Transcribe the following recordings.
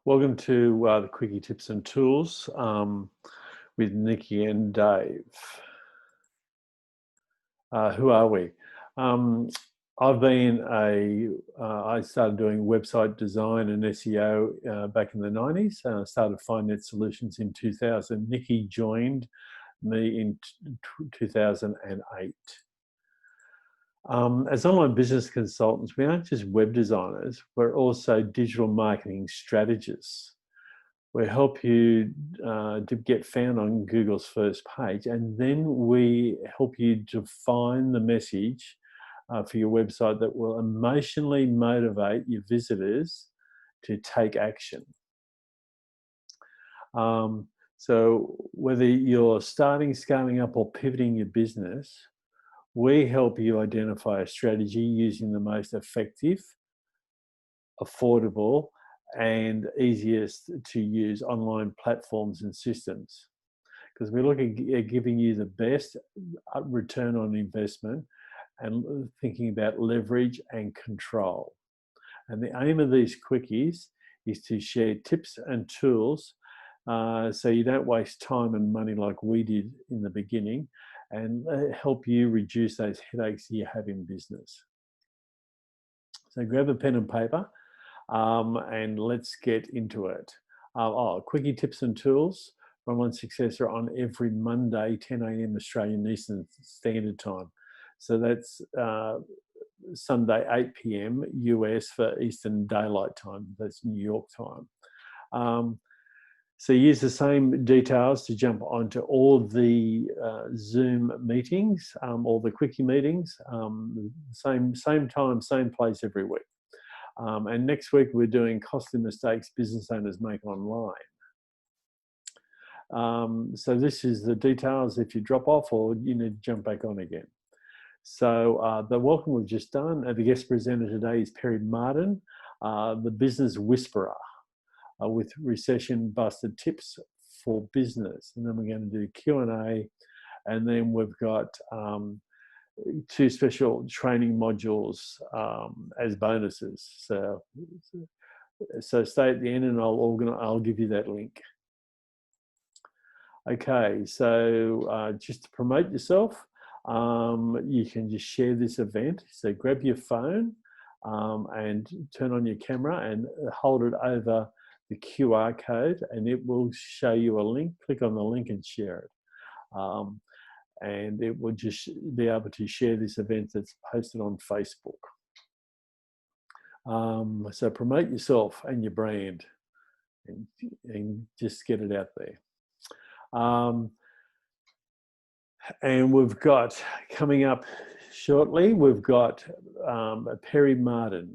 Welcome to the Quickie Tips and Tools with Nikki and Dave. Who are we? I've been I started doing website design and SEO back in the 90s. I started Finance Solutions in 2000. Nikki joined me in 2008. As online business consultants, we aren't just web designers, we're also digital marketing strategists. We help you to get found on Google's first page, and then we help you define the message for your website that will emotionally motivate your visitors to take action. So whether you're starting, scaling up, or pivoting your business, we help you identify a strategy using the most effective, affordable, and easiest to use online platforms and systems. Because we're looking at giving you the best return on investment and thinking about leverage and control. And the aim of these quickies is to share tips and tools so you don't waste time and money like we did in the beginning, and help you reduce those headaches you have in business. So grab a pen and paper and let's get into it. Quickie Tips and Tools for Online Success are on every Monday, 10 a.m. Australian Eastern Standard Time. So that's Sunday, 8 p.m. US for Eastern Daylight Time. That's New York time. So use the same details to jump onto all the Zoom meetings, all the Quickie meetings, same time, same place every week. And next week we're doing costly mistakes business owners make online. So this is the details if you drop off or you need to jump back on again. So the welcome we've just done, the guest presenter today is Perry Mardon, the business whisperer. With Recession busted tips for business, and then we're going to do Q&A, and then we've got 2 special training modules as bonuses. So stay at the end, and I'll give you that link. Okay, so just to promote yourself, you can just share this event. So grab your phone and turn on your camera and hold it over the QR code, and it will show you a link. Click on the link and share it. And it will just be able to share this event that's posted on Facebook. So promote yourself and your brand and just get it out there. And we've got, coming up shortly, we've got Perry Mardon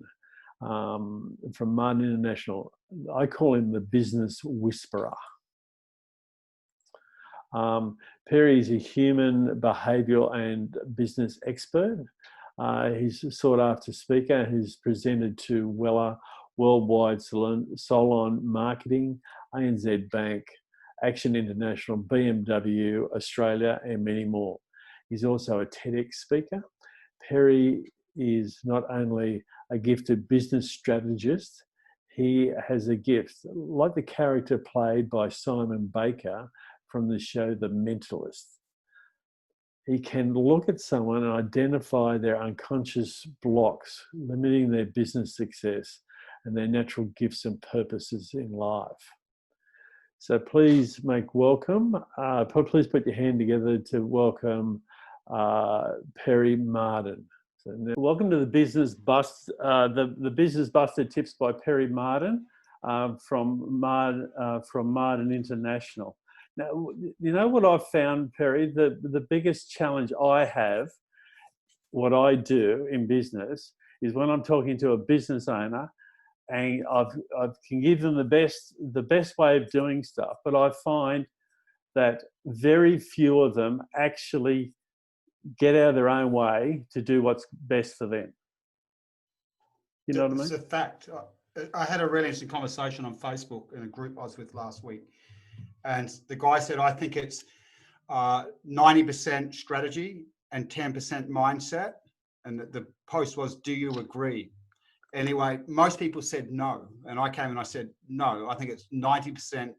from Mardon International. I call him the business whisperer. Perry is a human behaviour and business expert. He's a sought-after speaker who's presented to Wella, Wide Salon Marketing, ANZ Bank, Action International, BMW, Australia, and many more. He's also a TEDx speaker. Perry is not only a gifted business strategist, he has a gift, like the character played by Simon Baker from the show The Mentalist. He can look at someone and identify their unconscious blocks, limiting their business success and their natural gifts and purposes in life. So please make welcome. Please put your hand together to welcome Perry Mardon. So welcome to the Business the Business Busted Tips by Perry Mardon from Mardon International. Now, you know what I've found, Perry? The biggest challenge I have, what I do in business, is when I'm talking to a business owner, and I can give them the best way of doing stuff, but I find that very few of them actually get out of their own way to do what's best for them. You know what I mean? It's a fact. I had a really interesting conversation on Facebook in a group I was with last week. And the guy said, I think it's 90% strategy and 10% mindset. And the post was, do you agree? Anyway, most people said no. And I came and I said, no, I think it's 90%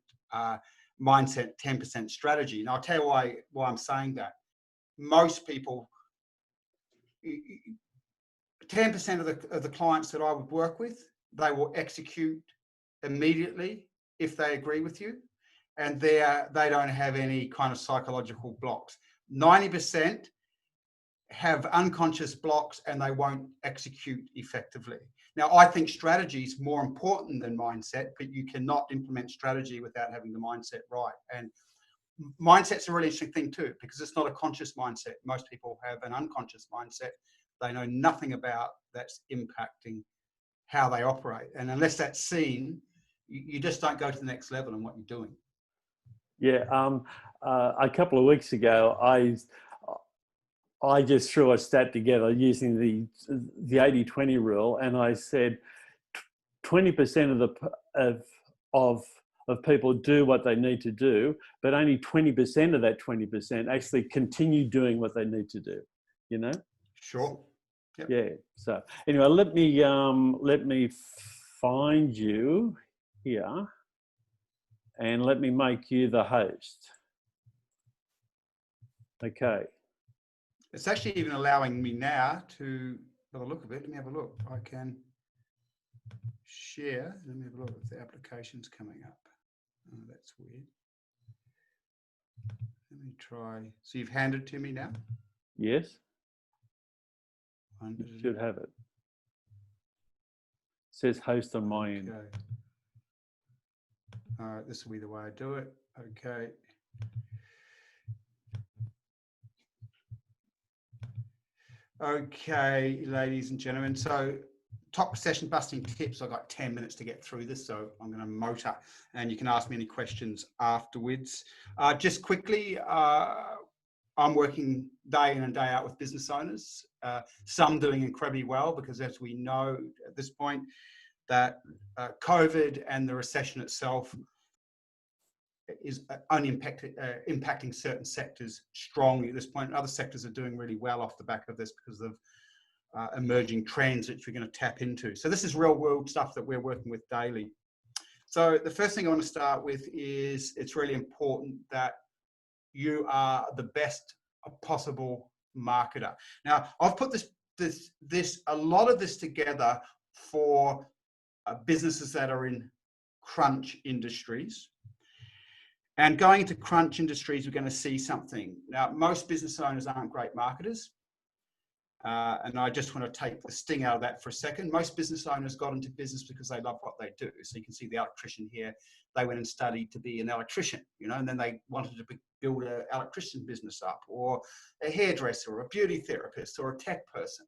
mindset, 10% strategy. And I'll tell you why I'm saying that. Most people, 10% of the clients that I would work with, they will execute immediately if they agree with you, and they don't have any kind of psychological blocks. 90% have unconscious blocks and they won't execute effectively. Now, I think strategy is more important than mindset, but you cannot implement strategy without having the mindset right. And mindset's a really interesting thing too, because it's not a conscious mindset. Most people have an unconscious mindset they know nothing about that's impacting how they operate. And unless that's seen, you just don't go to the next level in what you're doing. Yeah, a couple of weeks ago, I just threw a stat together using the 80-20 rule, and I said 20% of people do what they need to do, but only 20% of that 20% actually continue doing what they need to do. You know? Sure. Yep. Yeah. So anyway, let me find you here, and let me make you the host. Okay. It's actually even allowing me now to, by the look of it, let me have a look. I can share. Let me have a look if the application's coming up. Oh, that's weird. Let me try. So you've handed it to me now? Yes. You should have it. It says host on my end. All right, this will be the way I do it. Okay. Okay, ladies and gentlemen. So top recession busting tips. I've got 10 minutes to get through this, so I'm going to motor and you can ask me any questions afterwards. Just quickly, I'm working day in and day out with business owners, some doing incredibly well because, as we know at this point, that COVID and the recession itself is only impacting certain sectors strongly at this point. Other sectors are doing really well off the back of this because of emerging trends that you're going to tap into. So this is real world stuff that we're working with daily. So the first thing I want to start with is it's really important that you are the best possible marketer. Now, I've put a lot of this together for businesses that are in crunch industries. And going into crunch industries, we're going to see something. Now, most business owners aren't great marketers. And I just want to take the sting out of that for a second. Most business owners got into business because they love what they do. So you can see the electrician here. They went and studied to be an electrician, and then they wanted to build an electrician business up, or a hairdresser, or a beauty therapist, or a tech person.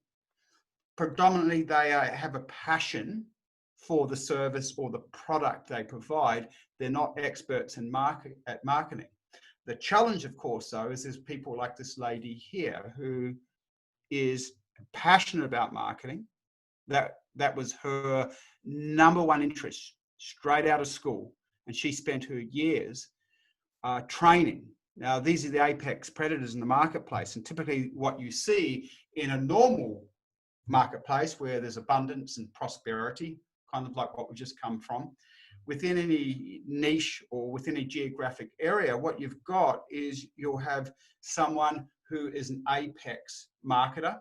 Predominantly, they have a passion for the service or the product they provide. They're not experts in marketing. The challenge, of course, though, is there's people like this lady here who is passionate about marketing. That was her number one interest straight out of school, and she spent her years training. Now, these are the apex predators in the marketplace, and typically what you see in a normal marketplace where there's abundance and prosperity, kind of like what we just come from, within any niche or within a geographic area, what you've got is you'll have someone who is an apex marketer,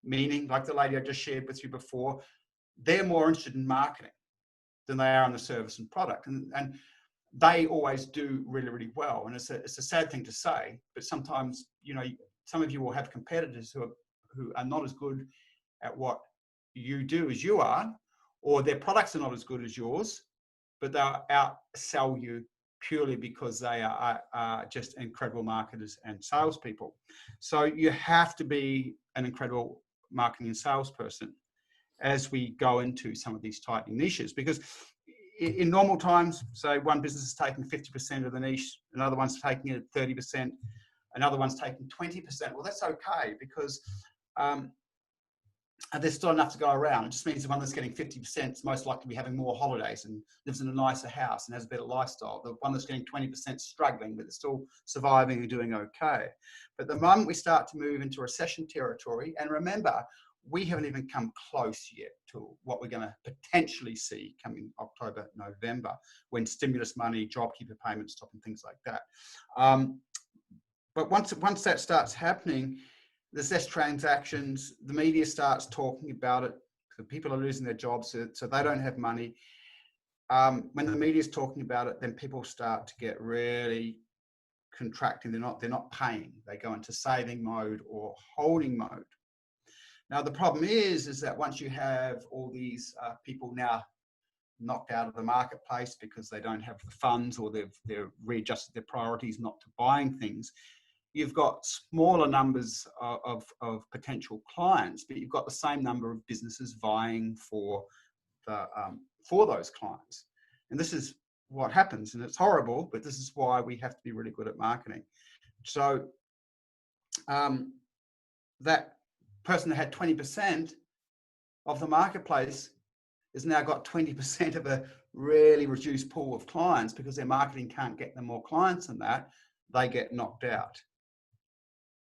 meaning, like the lady I just shared with you before, they're more interested in marketing than they are in the service and product. And they always do really, really well. And it's a sad thing to say, but sometimes, some of you will have competitors who are not as good at what you do as you are, or their products are not as good as yours, but they'll outsell you purely because they are just incredible marketers and salespeople. So you have to be an incredible marketing and salesperson as we go into some of these tightening niches, because in normal times, say one business is taking 50% of the niche, another one's taking it 30%, another one's taking 20%. Well, that's okay, because there's still enough to go around. It just means the one that's getting 50% is most likely to be having more holidays and lives in a nicer house and has a better lifestyle. The one that's getting 20% struggling, but they're still surviving and doing okay. But the moment we start to move into recession territory, and remember, we haven't even come close yet to what we're going to potentially see coming October, November, when stimulus money, JobKeeper payments stop and things like that. But once that starts happening, there's less transactions. The media starts talking about it. So people are losing their jobs, so they don't have money. When the media is talking about it, then people start to get really contracting. They're not paying. They go into saving mode or holding mode. Now the problem is that once you have all these people now knocked out of the marketplace because they don't have the funds, or they've readjusted their priorities not to buying things, you've got smaller numbers of potential clients, but you've got the same number of businesses vying for those clients. And this is what happens, and it's horrible, but this is why we have to be really good at marketing. So that person that had 20% of the marketplace has now got 20% of a really reduced pool of clients, because their marketing can't get them more clients than that. They get knocked out,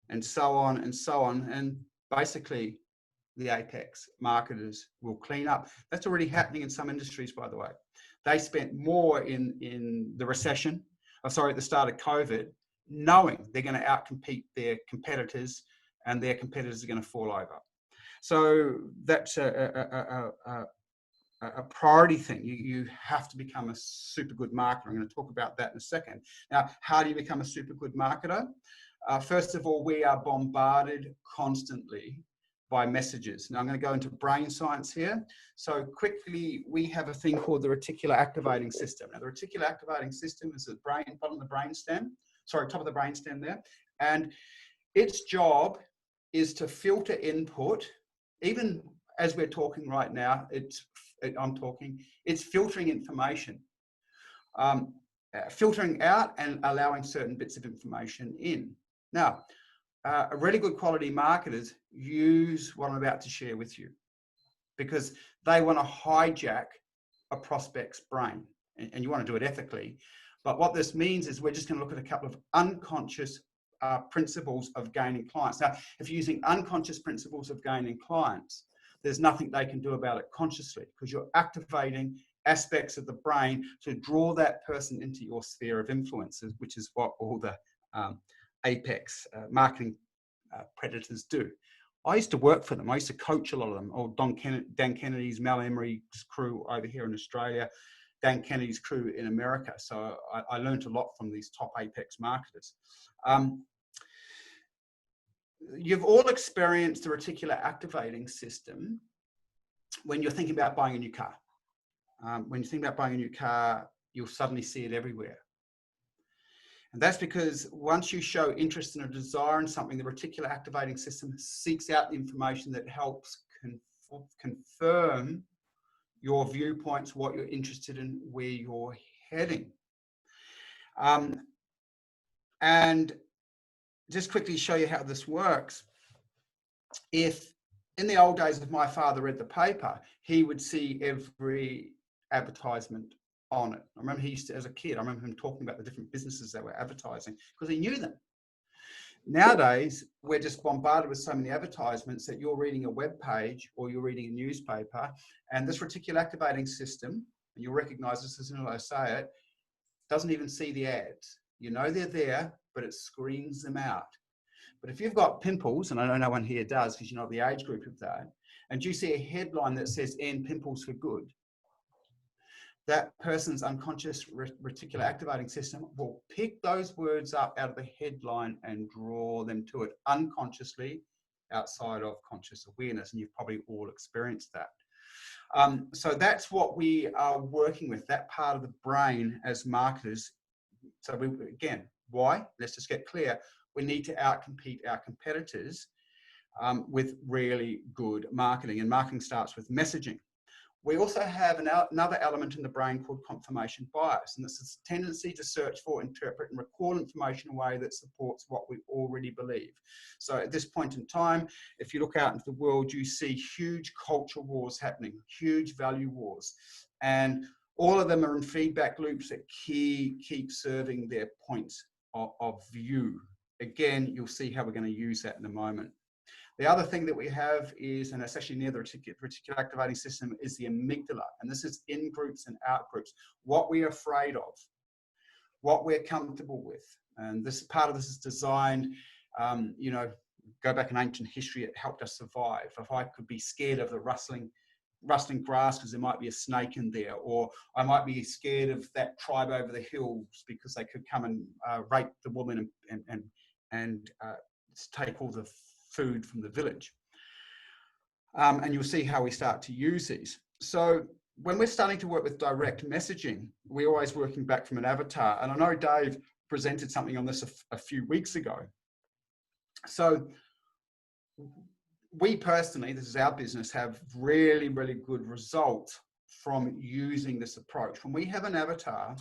and so on and so on. And basically the apex marketers will clean up. That's already happening in some industries, by the way. They spent more in the recession, at the start of COVID, knowing they're going to outcompete their competitors, and their competitors are going to fall over. So that's a priority thing. You have to become a super good marketer. I'm going to talk about that in a second. Now, how do you become a super good marketer? First of all, we are bombarded constantly by messages. Now I'm going to go into brain science here. So quickly, we have a thing called the reticular activating system. Now the reticular activating system is the brain, bottom of the brainstem, top of the brainstem there. And its job is to filter input. Even as we're talking right now, it's filtering information, filtering out and allowing certain bits of information in. Now, really good quality marketers use what I'm about to share with you, because they want to hijack a prospect's brain, and you want to do it ethically. But what this means is we're just going to look at a couple of unconscious principles of gaining clients. Now, if you're using unconscious principles of gaining clients, there's nothing they can do about it consciously, because you're activating aspects of the brain to draw that person into your sphere of influences, which is what all the apex marketing predators do. I used to work for them. I used to coach a lot of them. Or Dan Kennedy's, Mel Emery's crew over here in Australia, Dan Kennedy's crew in America. So I learned a lot from these top apex marketers. You've all experienced the reticular activating system when you're thinking about buying a new car. When you think about buying a new car, you'll suddenly see it everywhere. And that's because once you show interest and a desire in something, the reticular activating system seeks out the information that helps confirm your viewpoints, what you're interested in, where you're heading. And just quickly show you how this works. If in the old days, if my father read the paper, he would see every advertisement on it. I remember he used to, as a kid, I remember him talking about the different businesses that were advertising, because he knew them. Nowadays, we're just bombarded with so many advertisements that you're reading a web page or you're reading a newspaper, and this reticular activating system, and you'll recognize this as soon as I say it, doesn't even see the ads. You know they're there, but it screens them out. But if you've got pimples, and I know no one here does because you're not the age group of that, and you see a headline that says "End pimples for good," that person's unconscious reticular activating system will pick those words up out of the headline and draw them to it unconsciously, outside of conscious awareness. And you've probably all experienced that. So that's what we are working with, that part of the brain as marketers. So again, why? Let's just get clear. We need to outcompete our competitors with really good marketing. And marketing starts with messaging. We also have another element in the brain called confirmation bias, and this is a tendency to search for, interpret, and recall information in a way that supports what we already believe. So at this point in time, if you look out into the world, you see huge culture wars happening, huge value wars, and all of them are in feedback loops that keep serving their points of view. Again, you'll see how we're going to use that in a moment. The other thing that we have is, and it's actually near the reticular activating system, is the amygdala. And this is in groups and out groups. What we're afraid of, what we're comfortable with. And this part of this is designed, you know, go back in ancient history, it helped us survive. If I could be scared of the rustling grass because there might be a snake in there, or I might be scared of that tribe over the hills because they could come and rape the woman and take all the food from the village. And you'll see how we start to use these. So when we're starting to work with direct messaging, we're always working back from an avatar. And I know Dave presented something on this a few weeks ago. So we personally, this is our business, have really, really good results from using this approach. When we have an avatar,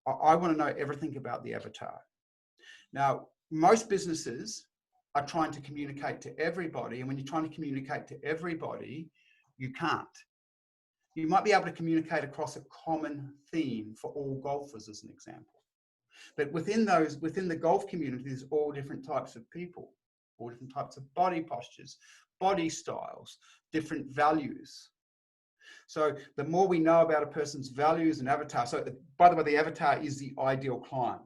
I want to know everything about the avatar. Now, most businesses are trying to communicate to everybody. And when you're trying to communicate to everybody, you can't. You might be able to communicate across a common theme for all golfers, as an example. But within the golf community, there's all different types of people, all different types of body postures, body styles, different values. So the more we know about a person's values and avatar, so by the way, the avatar is the ideal client.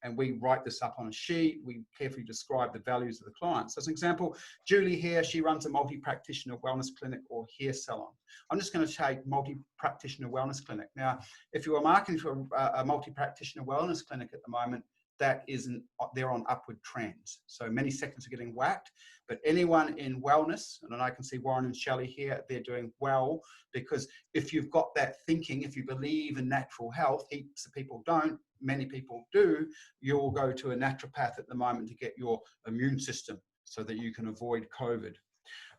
And we write this up on a sheet. We carefully describe the values of the client. So as an example, Julie here, she runs a multi-practitioner wellness clinic or hair salon. I'm just going to take multi-practitioner wellness clinic. Now, if you are marketing to a multi-practitioner wellness clinic at the moment, they're on upward trends. So many sectors are getting whacked, but anyone in wellness, and I can see Warren and Shelley here, they're doing well, because if you've got that thinking, if you believe in natural health, heaps of people don't, many people do, you'll go to a naturopath at the moment to get your immune system so that you can avoid COVID.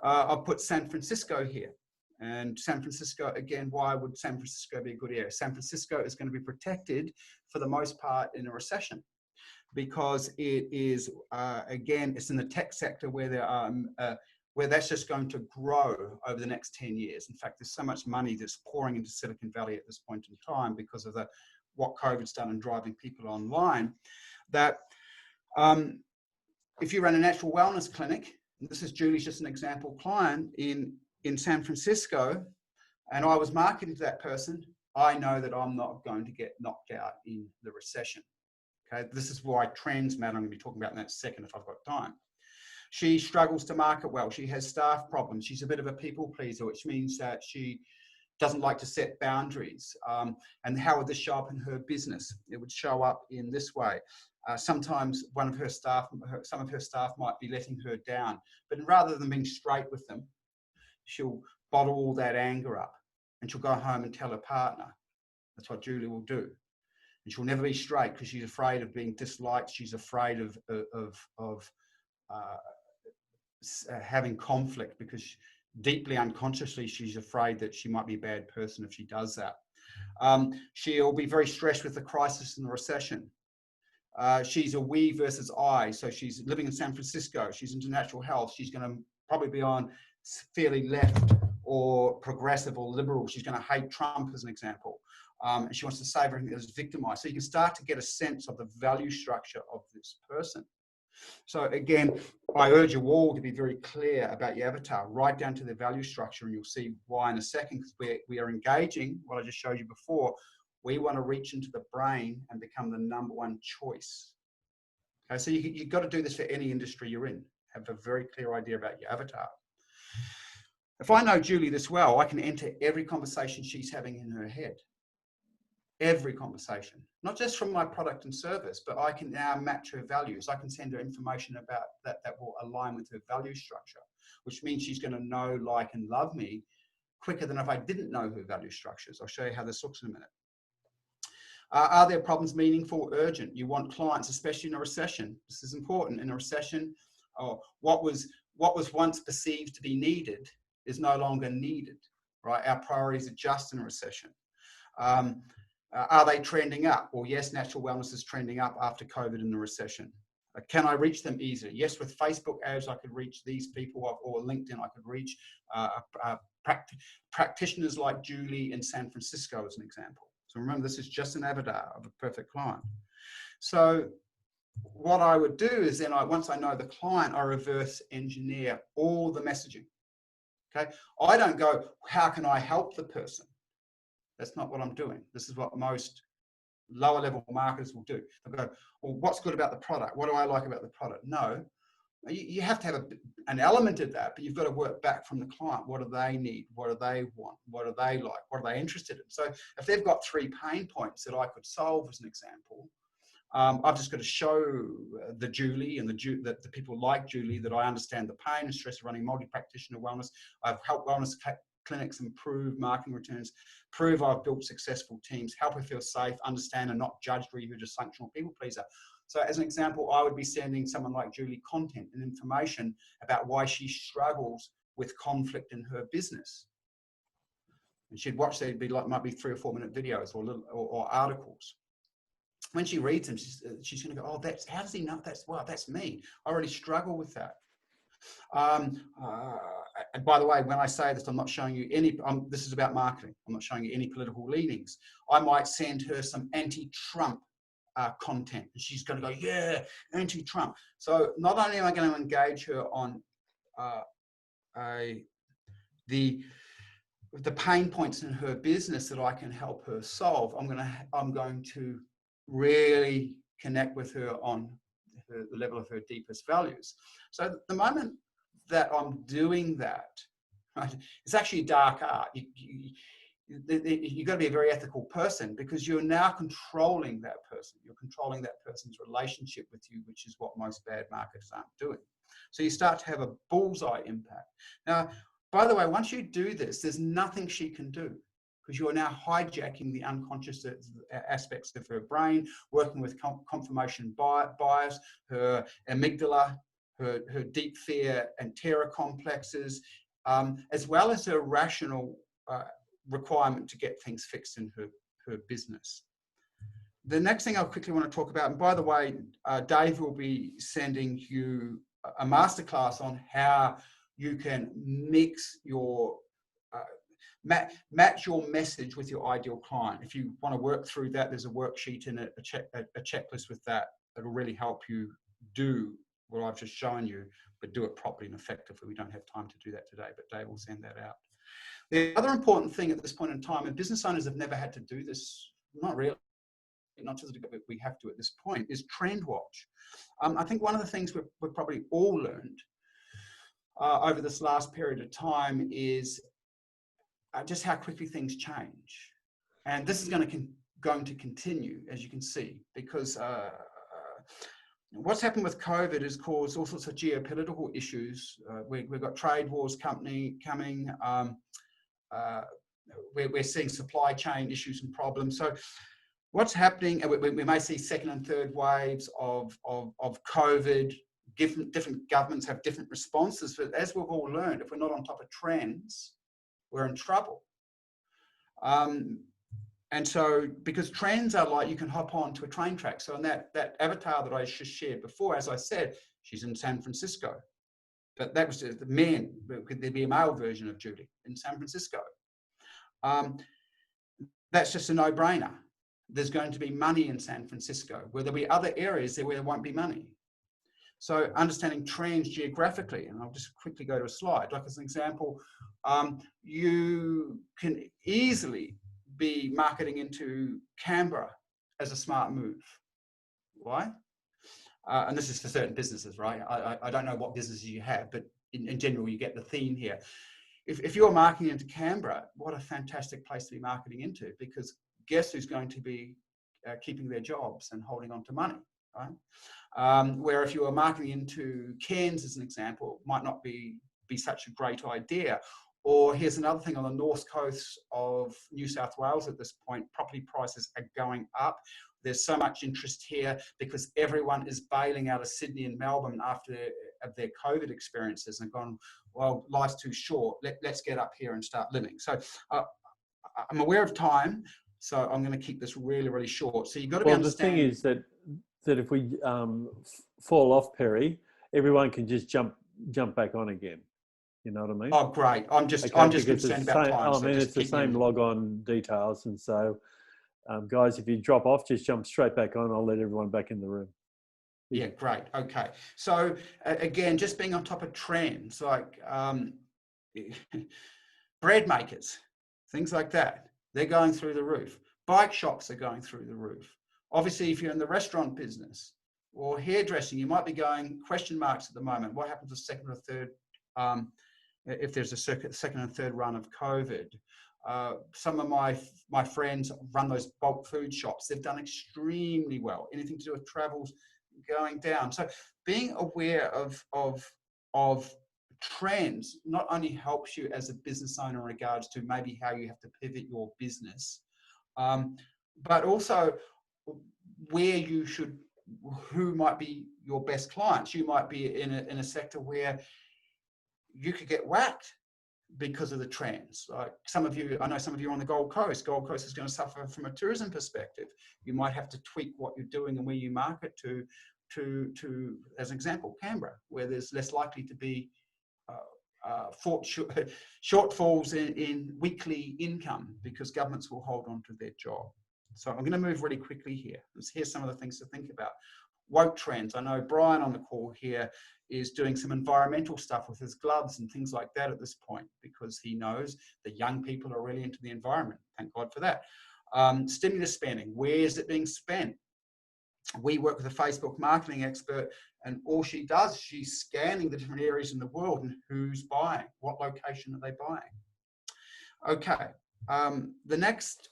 I'll put San Francisco here. And San Francisco, again, why would San Francisco be a good area? San Francisco is going to be protected for the most part in a recession, because it is, again, it's in the tech sector where where that's just going to grow over the next 10 years. In fact, there's so much money that's pouring into Silicon Valley at this point in time because of what COVID's done and driving people online, that if you run a natural wellness clinic, and this is Julie's just an example client in San Francisco, and I was marketing to that person, I know that I'm not going to get knocked out in the recession. Okay, this is why trends matter. I'm going to be talking about in that second if I've got time. She struggles to market well. She has staff problems. She's a bit of a people pleaser, which means that she doesn't like to set boundaries. And how would this show up in her business? It would show up in this way. Sometimes some of her staff might be letting her down, but rather than being straight with them, she'll bottle all that anger up and she'll go home and tell her partner. That's what Julie will do. And she'll never be straight because she's afraid of being disliked. She's afraid of having conflict, because deeply unconsciously she's afraid that she might be a bad person if she does that. She'll be very stressed with the crisis and the recession. She's a we versus I. So she's living in San Francisco. She's into natural health. She's going to probably be on fairly left or progressive or liberal. She's going to hate Trump, as an example. And she wants to save everything that is victimized. So you can start to get a sense of the value structure of this person. So again, I urge you all to be very clear about your avatar, right down to the value structure, and you'll see why in a second, because we are engaging, what I just showed you before. We want to reach into the brain and become the #1 choice. Okay, so you've got to do this for any industry you're in. Have a very clear idea about your avatar. If I know Julie this well, I can enter every conversation she's having in her head. Every conversation, not just from my product and service, but I can now match her values. I can send her information about that will align with her value structure, which means she's going to know, like, and love me quicker than if I didn't know her value structures. I'll show you how this looks in a minute. Are their problems meaningful, urgent? You want clients, especially in a recession. This is important. In a recession, what was once perceived to be needed is no longer needed, right? Our priorities adjust in a recession. Are they trending up? Well, yes, natural wellness is trending up after COVID and the recession. Can I reach them easily? Yes, with Facebook ads, I could reach these people, or LinkedIn, I could reach practitioners like Julie in San Francisco, as an example. So remember, this is just an avatar of a perfect client. So what I would do is then once I know the client, I reverse engineer all the messaging. Okay. I don't go, how can I help the person? That's not what I'm doing. This is what most lower level marketers will do. They'll go, well, what's good about the product? What do I like about the product? No, you have to have an element of that, but you've got to work back from the client. What do they need? What do they want? What do they like? What are they interested in? So if they've got 3 pain points that I could solve, as an example, I've just got to show the Julie and the people like Julie that I understand the pain and stress of running multi-practitioner wellness. I've helped wellness clinics improve marketing returns, prove I've built successful teams, help her feel safe, understand and not judge her, you're just functional people pleaser. So as an example, I would be sending someone like Julie content and information about why she struggles with conflict in her business. And she'd watch, they'd be like, might be 3 or 4 minute videos or articles. When she reads them, she's going to go, oh, how does he know? That's me. I already struggle with that. And by the way, when I say this, I'm not showing you any, this is about marketing. I'm not showing you any political leanings. I might send her some anti-Trump content, and she's going to go, yeah, anti-Trump. So not only am I going to engage her on the pain points in her business that I can help her solve, I'm going to really connect with her on the level of her deepest values. So the moment that I'm doing that, right, it's actually a dark art. You've got to be a very ethical person, because you're now controlling that person. You're controlling that person's relationship with you, which is what most bad marketers aren't doing. So you start to have a bullseye impact. Now, by the way, once you do this, there's nothing she can do, because you're now hijacking the unconscious aspects of her brain, working with confirmation bias, her amygdala, her deep fear and terror complexes, as well as her rational requirement to get things fixed in her business. The next thing I quickly want to talk about, and by the way, Dave will be sending you a masterclass on how you can mix your match your message with your ideal client. If you want to work through that, there's a worksheet and a checklist with that that'll really help you do what I've just shown you, but do it properly and effectively. We don't have time to do that today, but Dave will send that out. The other important thing at this point in time, and business owners have never had to do this, not really, not just that we have to at this point, is trend watch. I think one of the things we've probably all learned over this last period of time is just how quickly things change. And this is going to continue, as you can see, because what's happened with COVID has caused all sorts of geopolitical issues. We've got trade wars coming. We're seeing supply chain issues and problems. So what's happening, and we may see second and third waves of COVID. Different governments have different responses, but as we've all learned, if we're not on top of trends, we're in trouble. And so, because trends are like, you can hop on to a train track. So in that avatar that I just shared before, as I said, she's in San Francisco. But that was the man. Could there be a male version of Judy in San Francisco? That's just a no-brainer. There's going to be money in San Francisco, where there'll be other areas where there won't be money. So understanding trends geographically, and I'll just quickly go to a slide. Like as an example, you can easily be marketing into Canberra as a smart move. Why? And this is for certain businesses, right? I don't know what businesses you have, but in general, you get the theme here. If you're marketing into Canberra, what a fantastic place to be marketing into, because guess who's going to be keeping their jobs and holding on to money, right? Where if you are marketing into Cairns, as an example, it might not be such a great idea. Or here's another thing, on the north coast of New South Wales at this point, property prices are going up. There's so much interest here because everyone is bailing out of Sydney and Melbourne after their COVID experiences and gone, well, life's too short. Let's get up here and start living. So I'm aware of time, so I'm going to keep this really, really short. So you've got to be understanding. The thing is that if we fall off, Perry, everyone can just jump back on again. You know what I mean? Oh, great. I'm just concerned about time. I mean, it's the same log-on details. And so, guys, if you drop off, just jump straight back on. I'll let everyone back in the room. Yeah, great. Okay. So again, just being on top of trends like bread makers, things like that, they're going through the roof. Bike shops are going through the roof. Obviously, if you're in the restaurant business or hairdressing, you might be going question marks at the moment. What happens to second or third, if there's a second and third run of COVID? Some of my friends run those bulk food shops. They've done extremely well. Anything to do with travels going down. So being aware of trends not only helps you as a business owner in regards to maybe how you have to pivot your business, but also where you should, who might be your best clients. You might be in a sector where you could get whacked because of the trends. Like some of you, I know some of you are on the Gold Coast. Gold Coast is going to suffer from a tourism perspective. You might have to tweak what you're doing and where you market to, as an example, Canberra, where there's less likely to be shortfalls in weekly income because governments will hold on to their job. So I'm going to move really quickly here. Here's some of the things to think about. Woke trends. I know Brian on the call here is doing some environmental stuff with his gloves and things like that at this point because he knows the young people are really into the environment. Thank God for that. Stimulus spending. Where is it being spent? We work with a Facebook marketing expert, and all she does, she's scanning the different areas in the world and who's buying, what location are they buying. Okay, the next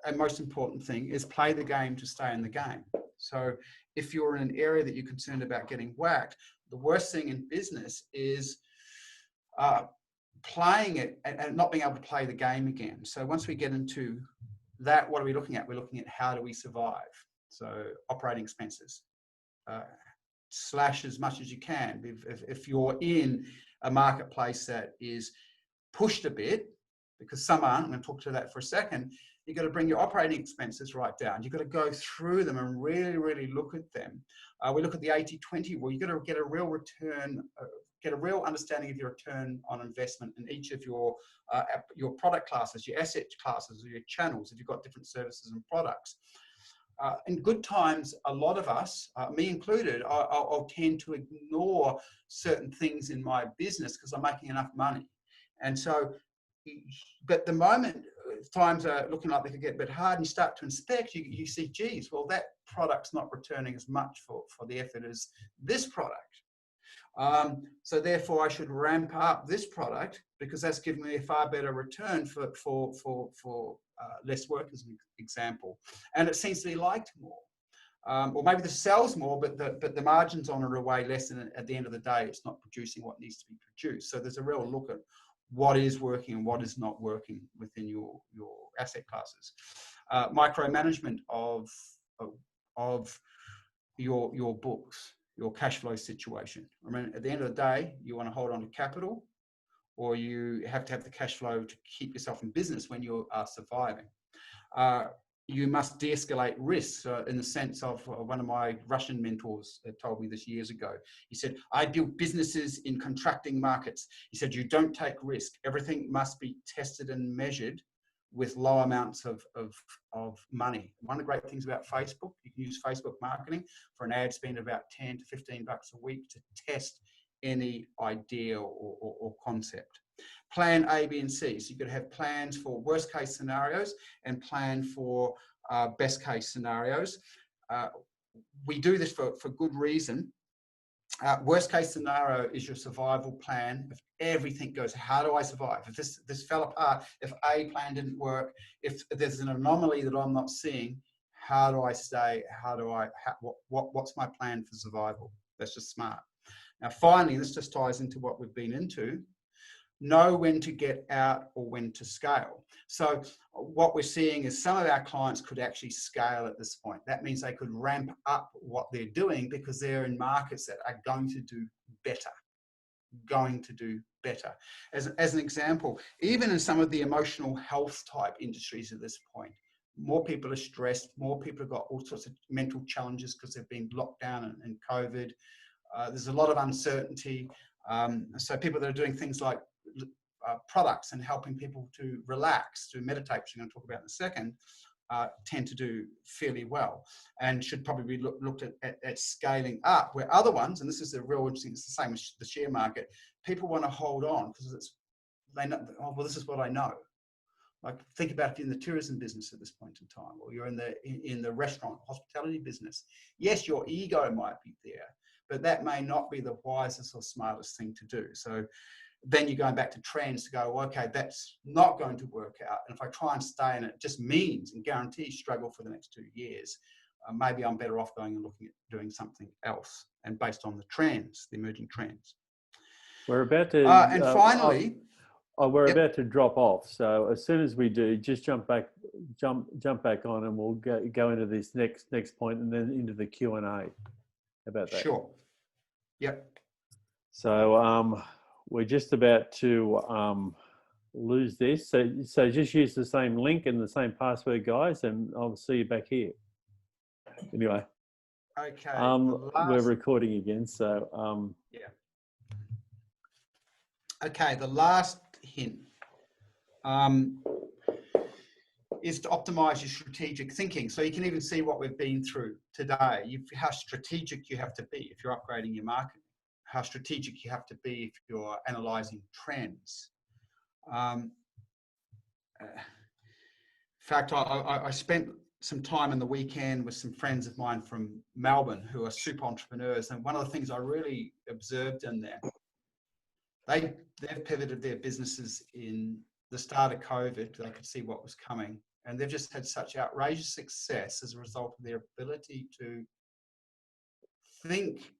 and most important thing is play the game to stay in the game. So if you're in an area that you're concerned about getting whacked, the worst thing in business is playing it and not being able to play the game again. So once we get into that, what are we looking at? We're looking at how do we survive? So operating expenses, slash as much as you can. If you're in a marketplace that is pushed a bit, because some aren't, I'm going to talk to that for a second, you've got to bring your operating expenses right down. You've got to go through them and really, really look at them. We look at the 80-20 rule. You've got to get a real return, get a real understanding of your return on investment in each of your product classes, your asset classes, or your channels, if you've got different services and products. In good times, a lot of us, me included, I'll tend to ignore certain things in my business because I'm making enough money. And so, but the moment times are looking like they could get a bit hard and you start to inspect, you see, geez, well, that product's not returning as much for the effort as this product. So therefore, I should ramp up this product because that's giving me a far better return for less work, as an example. And it seems to be liked more. Or maybe the sells more, but the margins on it are way less, and at the end of the day, it's not producing what needs to be produced. So there's a real look at what is working and what is not working within your asset classes. Micromanagement of your books, your cash flow situation. I mean, at the end of the day, you want to hold on to capital, or you have to have the cash flow to keep yourself in business when you are surviving. You must de-escalate risks in the sense of one of my Russian mentors told me this years ago. He said, I build businesses in contracting markets. He said, you don't take risk. Everything must be tested and measured with low amounts of money. One of the great things about Facebook, you can use Facebook marketing for an ad spend of about 10 to 15 bucks a week to test any idea or concept. Plan A, B, and C. So you've got to have plans for worst case scenarios and plan for best case scenarios. We do this for good reason. Worst case scenario is your survival plan. If everything goes, how do I survive? If this fell apart, if A plan didn't work, if there's an anomaly that I'm not seeing, how do I stay? What's my plan for survival? That's just smart. Now, finally, this just ties into what we've been into. Know when to get out or when to scale. So what we're seeing is some of our clients could actually scale at this point. That means they could ramp up what they're doing because they're in markets that are going to do better. As an example, even in some of the emotional health type industries at this point, more people are stressed, more people have got all sorts of mental challenges because they've been locked down and COVID. There's a lot of uncertainty. So people that are doing things like products and helping people to relax, to meditate, which I'm going to talk about in a second, tend to do fairly well and should probably be looked at scaling up, where other ones, and this is the real interesting, it's the same as the share market, people want to hold on because they know, oh, well, this is what I know. Like, think about if you're in the tourism business at this point in time, or you're in the restaurant hospitality business. Yes, your ego might be there, but that may not be the wisest or smartest thing to do. So then you're going back to trends to go, well, okay, that's not going to work out. And if I try and stay in it, just means and guarantees struggle for the next 2 years. Maybe I'm better off going and looking at doing something else, and based on the trends, the emerging trends. We're about to And finally, we're yep. about to drop off. So as soon as we do, just jump back on, and we'll go into this next point, and then into the Q&A. How about that? Sure. Yep. So we're just about to lose this. So just use the same link and the same password, guys, and I'll see you back here. Anyway. Okay. We're recording again, so yeah. Okay, the last hint is to optimize your strategic thinking. So you can even see what we've been through today. How strategic you have to be if you're upgrading your marketing. How strategic you have to be if you're analyzing trends. In fact, I spent some time in the weekend with some friends of mine from Melbourne who are super entrepreneurs, and one of the things I really observed in there, they've pivoted their businesses in the start of COVID. They could see what was coming, and they've just had such outrageous success as a result of their ability to think,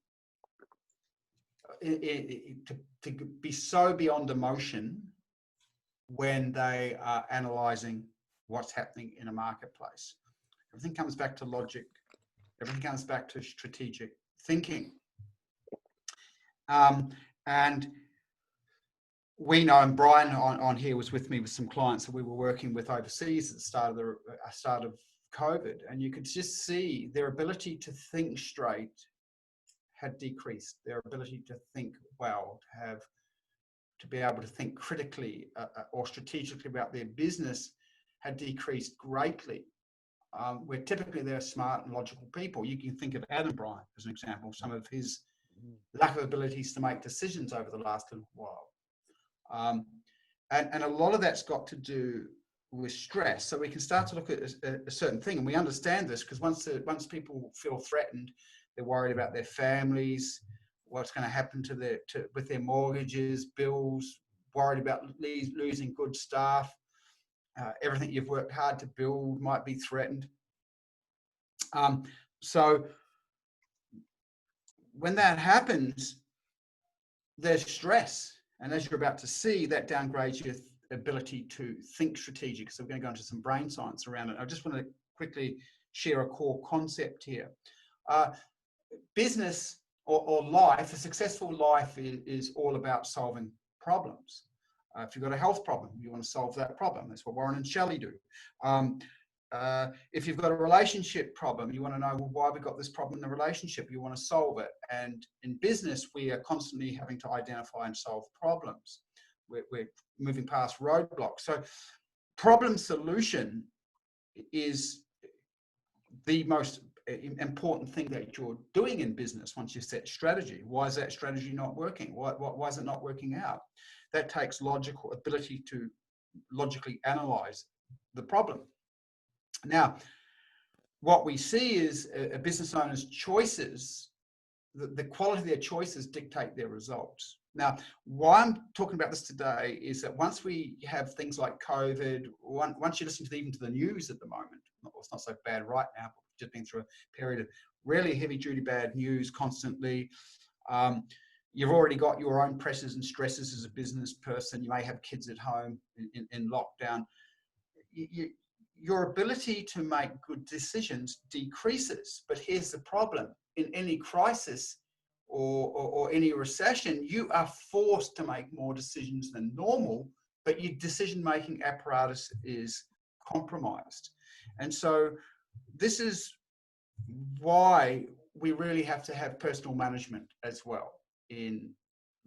to be so beyond emotion when they are analyzing what's happening in a marketplace. Everything comes back to logic. Everything comes back to strategic thinking. And we know, and Brian on here was with me with some clients that we were working with overseas at the start of COVID, and you could just see their ability to think straight had decreased. Their ability to think well, to be able to think critically or strategically about their business had decreased greatly. Where typically they're smart and logical people. You can think of Adam Bryant as an example, some of his lack of abilities to make decisions over the last little while. And a lot of that's got to do with stress. So we can start to look at a certain thing, and we understand this because once people feel threatened, they're worried about their families, what's going to happen with their mortgages, bills, worried about losing good staff. Everything you've worked hard to build might be threatened. So when that happens, there's stress. And as you're about to see, that downgrades your ability to think strategic. So we're going to go into some brain science around it. I just want to quickly share a core concept here. Business or life, a successful life is all about solving problems. If you've got a health problem, you want to solve that problem. That's what Warren and Shelley do. If you've got a relationship problem, you want to know, well, why have we got this problem in the relationship? You want to solve it. And in business, we are constantly having to identify and solve problems. We're moving past roadblocks. So problem solution is the most important thing that you're doing in business once you set strategy. Why is that strategy not working? Why is it not working out? That takes logical ability to logically analyze the problem. Now, what we see is a business owner's choices, the quality of their choices dictate their results. Now, why I'm talking about this today is that once we have things like COVID, once you listen to even to the news at the moment, it's not so bad right now, but we've just been through a period of really heavy-duty bad news constantly. You've already got your own pressures and stresses as a business person. You may have kids at home in lockdown. Your ability to make good decisions decreases. But here's the problem. In any crisis or any recession, you are forced to make more decisions than normal, but your decision-making apparatus is compromised. And so this is why we really have to have personal management as well in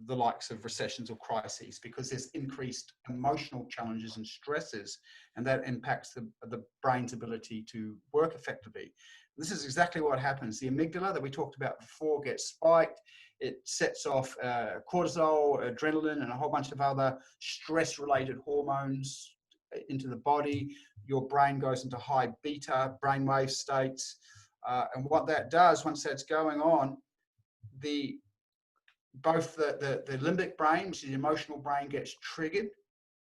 the likes of recessions or crises, because there's increased emotional challenges and stresses, and that impacts the brain's ability to work effectively. This is exactly what happens. The amygdala that we talked about before gets spiked. It sets off cortisol, adrenaline, and a whole bunch of other stress-related hormones into the body. Your brain goes into high beta brainwave states. And what that does, once that's going on, both the limbic brain, which is the emotional brain, gets triggered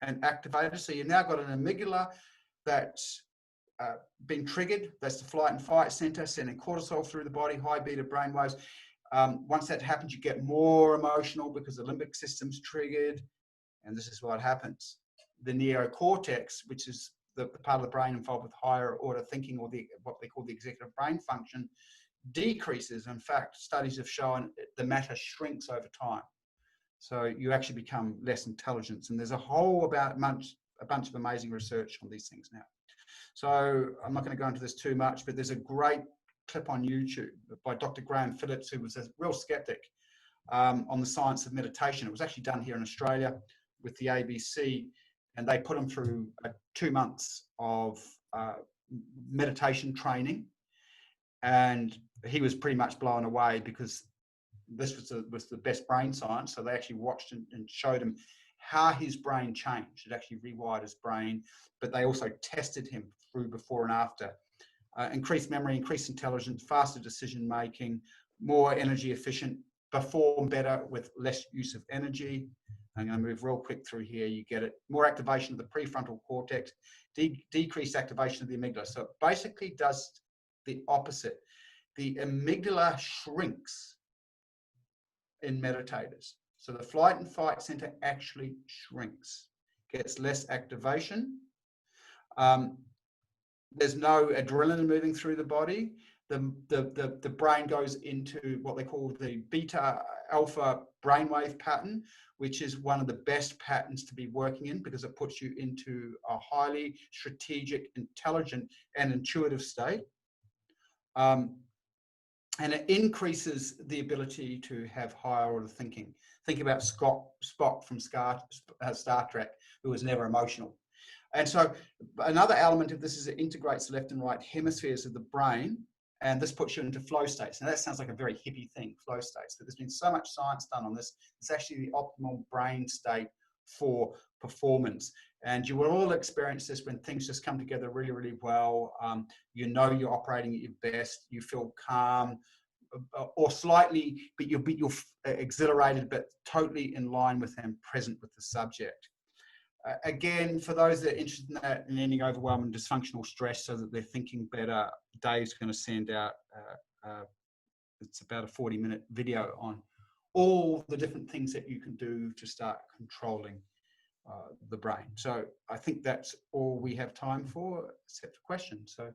and activated. So you've now got an amygdala that's been triggered. That's the flight and fight center, sending cortisol through the body, high beta brainwaves. Once that happens, you get more emotional because the limbic system's triggered. And this is what happens. The neocortex, which is the part of the brain involved with higher order thinking, or what they call the executive brain function, decreases. In fact, studies have shown the matter shrinks over time. So you actually become less intelligent. And there's a bunch of amazing research on these things now. So I'm not going to go into this too much, but there's a great clip on YouTube by Dr. Graham Phillips, who was a real skeptic on the science of meditation. It was actually done here in Australia with the ABC, and they put him through 2 months of meditation training. And he was pretty much blown away, because this was the best brain science. So they actually watched and showed him how his brain changed. It actually rewired his brain, but they also tested him through before and after. Increased memory, increased intelligence, faster decision making, more energy efficient, perform better with less use of energy. I'm going to move real quick through here. You get it. More activation of the prefrontal cortex, decreased activation of the amygdala. So it basically does the opposite. The amygdala shrinks in meditators. So the flight and fight center actually shrinks, gets less activation. There's no adrenaline moving through the body. The brain goes into what they call the beta alpha brainwave pattern, which is one of the best patterns to be working in, because it puts you into a highly strategic, intelligent, and intuitive state. And it increases the ability to have higher order thinking. Think about Spock from Star Trek, who was never emotional. And so another element of this is it integrates the left and right hemispheres of the brain, and this puts you into flow states. Now that sounds like a very hippie thing, flow states, but there's been so much science done on this. It's actually the optimal brain state for performance. And you will all experience this when things just come together really, really well. You know you're operating at your best. You feel calm, or slightly, but you're exhilarated, but totally in line with and present with the subject. Again, for those that are interested in that, in ending overwhelm and dysfunctional stress so that they're thinking better, Dave's going to send out, it's about a 40-minute video on all the different things that you can do to start controlling the brain. So I think that's all we have time for, except for questions. So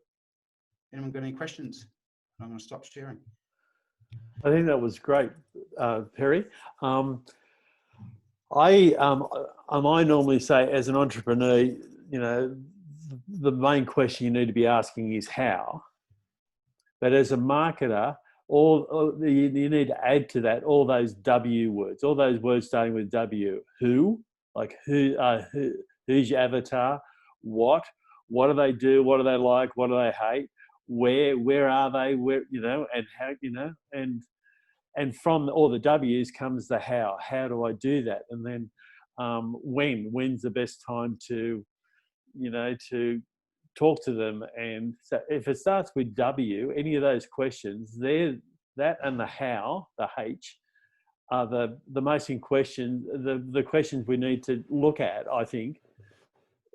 anyone got any questions? I'm going to stop sharing. I think that was great, Perry. I normally say, as an entrepreneur, you know, the main question you need to be asking is how. But as a marketer, you need to add to that all those W words, all those words starting with W. Who, like who's your avatar? What do they do? What do they like? What do they hate? Where are they? Where, you know, and how, you know, and from all the W's comes the how. How do I do that? And then when's the best time to, you know, to talk to them? And so if it starts with W, any of those questions, that and the how, the H, are the most in question, the questions we need to look at, I think,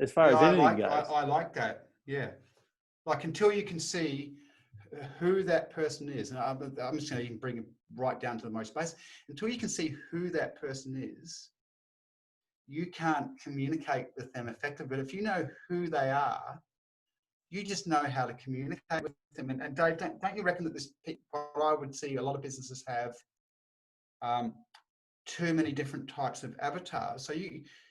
as far as anything goes. I like that. Yeah. Like, until you can see who that person is, and I'm just going to even bring it right down to the most basic, until you can see who that person is, you can't communicate with them effectively. But if you know who they are, you just know how to communicate with them. And Dave, don't you reckon that what I would see a lot of businesses have too many different types of avatars?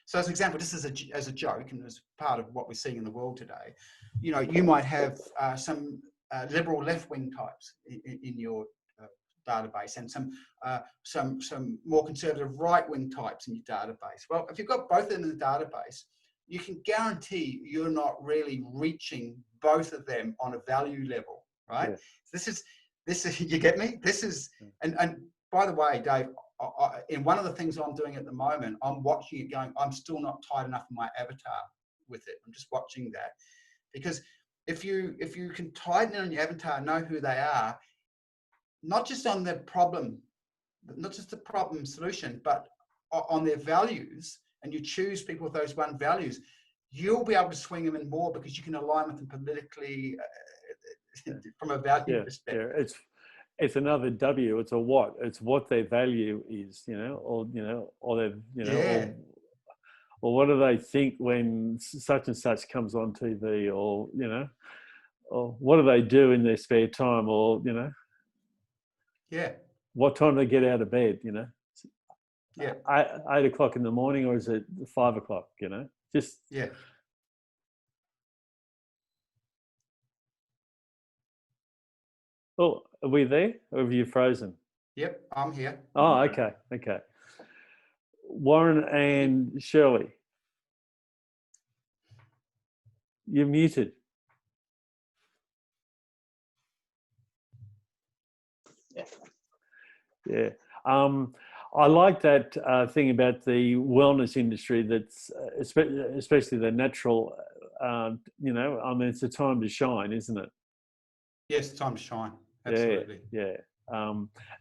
So as an example, just as a joke, and as part of what we're seeing in the world today, you know, you might have some liberal left-wing types in your database and some more conservative right-wing types in your database. Well, if you've got both of them in the database, you can guarantee you're not really reaching both of them on a value level, right? Yeah. This is you get me? This is, and by the way, Dave, in one of the things I'm doing at the moment, I'm watching it going, I'm still not tight enough in my avatar with it. I'm just watching that, because if you can tighten on your avatar, know who they are, not just on the problem, not just the problem solution, but on their values, and you choose people with those one values, you'll be able to swing them in more because you can align with them politically from a value perspective. Yeah, it's another W. It's a what. It's what their value is, or their, or what do they think when such and such comes on TV, or or what do they do in their spare time, or what time do they get out of bed, 8 o'clock in the morning, or is it 5 o'clock, just Oh, are we there, or have you frozen? Yep, I'm here. Oh, okay. Warren and Shirley, you're muted. Yeah. I like that thing about the wellness industry. That's especially the natural. It's a time to shine, isn't it? Yes, time to shine. Absolutely. Yeah.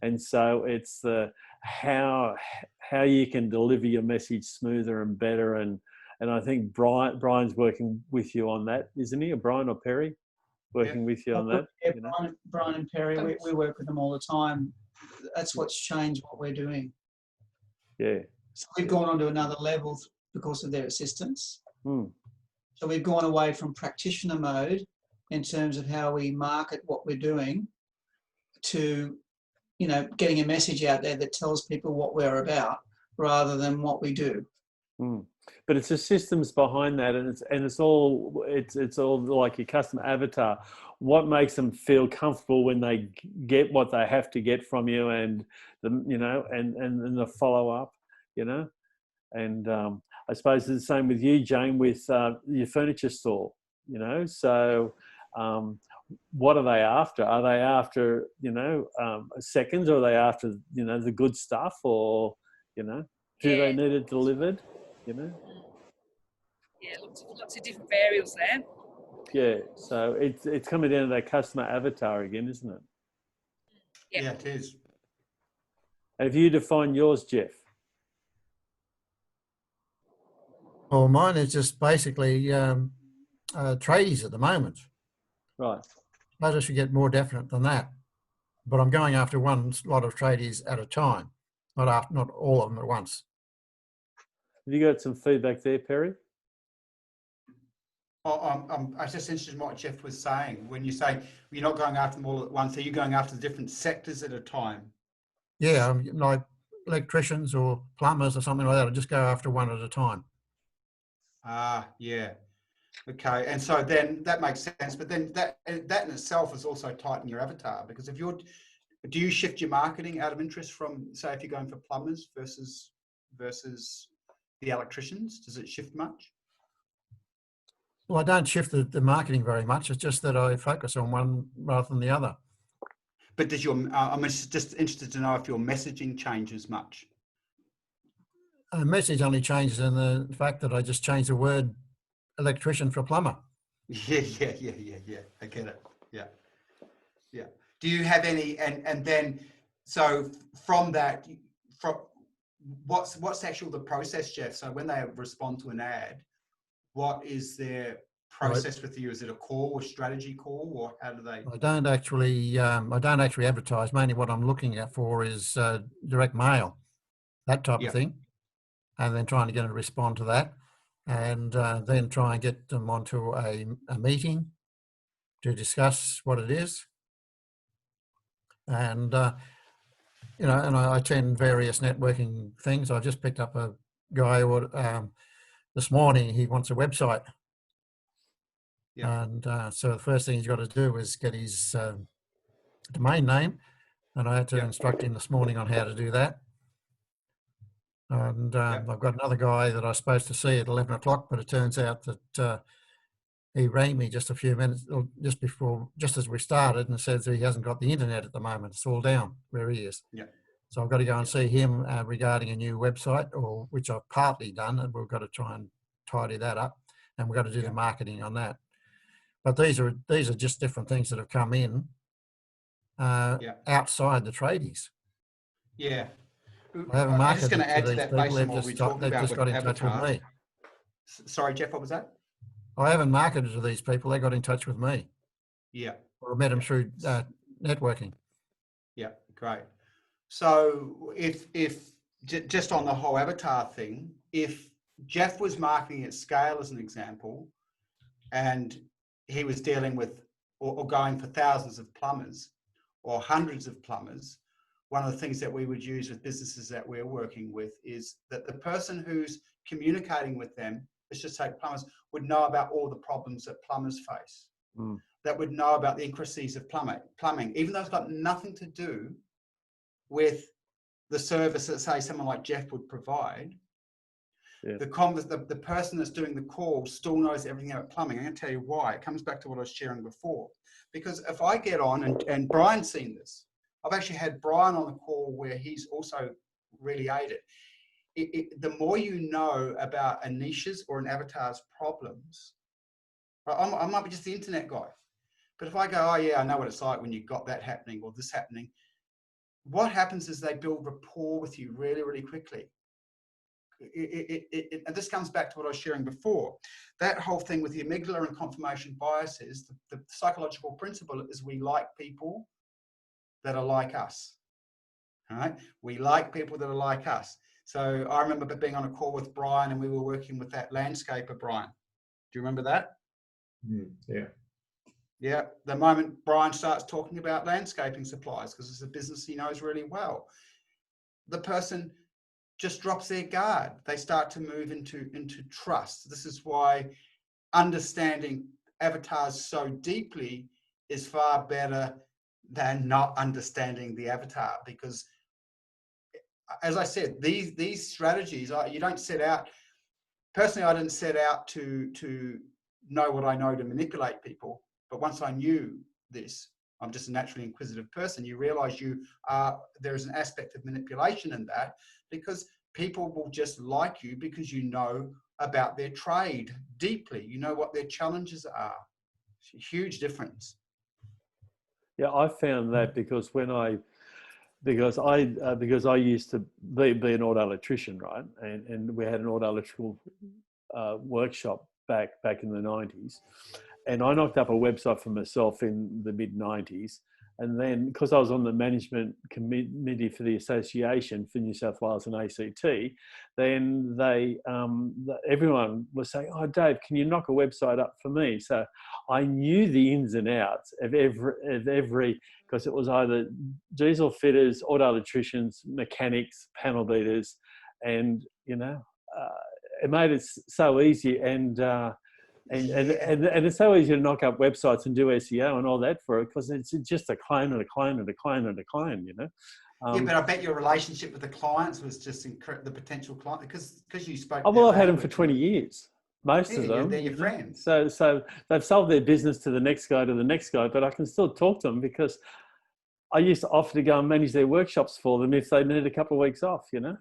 And so it's the how you can deliver your message smoother and better, and I think Brian's working with you on that, isn't he? Or Brian or Perry working with you on that? Yeah, Brian and Perry, we work with them all the time. That's what's changed what we're doing. Yeah. So we've gone on to another level because of their assistance. So we've gone away from practitioner mode in terms of how we market what we're doing to, getting a message out there that tells people what we're about rather than what we do. But it's the systems behind that, and it's all like your customer avatar. What makes them feel comfortable when they get what they have to get from you, and and the follow up, and I suppose it's the same with you, Jane, with your furniture store, So what are they after? Are they after seconds, or are they after the good stuff, or do they need it delivered? Yeah, lots of different variables there. Yeah, so it's coming down to that customer avatar again, isn't it? Yeah, it is. Have you defined yours, Jeff? Well, mine is just basically tradies at the moment. Right. I should get more definite than that, but I'm going after one lot of tradies at a time, not all of them at once. Have you got some feedback there, Perry? I was just interested in what Jeff was saying. When you say you're not going after them all at once, are you going after the different sectors at a time? Yeah, like electricians or plumbers or something like that. I just go after one at a time. Yeah. Okay, and so then that makes sense. But then that in itself is also tightening your avatar, because do you shift your marketing out of interest from, say, if you're going for plumbers versus the electricians? Does it shift much? Well, I don't shift the marketing very much. It's just that I focus on one rather than the other. But does I'm just interested to know if your messaging changes much. Message only changes in the fact that I just change the word electrician for plumber. Yeah. I get it. Yeah. Do you have any, and then, so from that, what's actually the process, Jeff? So when they respond to an ad, what is their process with you? Is it a call, a strategy call, or how do they? I don't actually advertise. Mainly what I'm looking at for is direct mail, that type of thing, and then trying to get them to respond to that, and then try and get them onto a meeting to discuss what it is. And and I attend various networking things. I just picked up a guy who this morning, he wants a website. And so the first thing he's got to do is get his domain name, and I had to instruct him this morning on how to do that. And I've got another guy that I was supposed to see at 11 o'clock, but it turns out that he rang me just a few minutes, or just as we started, and says he hasn't got the internet at the moment. It's all down where he is. Yeah. So I've got to go and see him regarding a new website, or which I've partly done, and we've got to try and tidy that up, and we've got to do the marketing on that. But these are just different things that have come in outside the tradies. Yeah. I haven't I'm marketed just going to add to to these that people. based on what we're talking They've about just with got in touch with avatars. me. Sorry, Jeff, what was that? I haven't marketed to these people. They got in touch with me. Yeah. Or I met them through networking. Yeah, great. So if just on the whole avatar thing, if Jeff was marketing at scale as an example, and he was dealing with or going for thousands of plumbers or hundreds of plumbers, one of the things that we would use with businesses that we're working with is that the person who's communicating with them, let's just take plumbers, would know about all the problems that plumbers face. That would know about the intricacies of plumbing, even though it's got nothing to do with the service that, say, someone like Jeff would provide. Yeah. The person that's doing the call still knows everything about plumbing. I'm going to tell you why. It comes back to what I was sharing before. Because if I get on, and Brian's seen this, I've actually had Brian on the call where he's also really aided. The more you know about a niche's or an avatar's problems, I might be just the internet guy. But if I go, oh yeah, I know what it's like when you've got that happening or this happening, what happens is they build rapport with you really, really quickly. And this comes back to what I was sharing before. That whole thing with the amygdala and confirmation biases, the psychological principle is we like people that are like us. All right? We like people that are like us. So I remember being on a call with Brian and we were working with that landscaper, Brian. Do you remember that? Yeah. Yeah. The moment Brian starts talking about landscaping supplies, because it's a business he knows really well, the person just drops their guard. They start to move into trust. This is why understanding avatars so deeply is far better than not understanding the avatar, because as I said, these strategies, you don't set out, personally, I didn't set out to know what I know to manipulate people. But once I knew this, I'm just a naturally inquisitive person. You realize there is an aspect of manipulation in that, because people will just like you because you know about their trade deeply. You know what their challenges are. It's a huge difference. Yeah, I found that because I used to be an auto electrician, right? And we had an auto electrical workshop back in the 90s. And I knocked up a website for myself in the mid-90s. And then, because I was on the management committee for the Association for New South Wales and ACT, then everyone was saying, "Oh, Dave, can you knock a website up for me?" So I knew the ins and outs of every, because it was either diesel fitters, auto electricians, mechanics, panel beaters, and it made it so easy and it's so easy to knock up websites and do SEO and all that for it, because it's just a claim and a claim and a claim and a claim, Yeah, but I bet your relationship with the clients was just the potential client, because you spoke. Oh, well, I've had them for 20 years, most of them. They're your friends. So they've sold their business to the next guy, but I can still talk to them because I used to offer to go and manage their workshops for them if they needed a couple of weeks off, because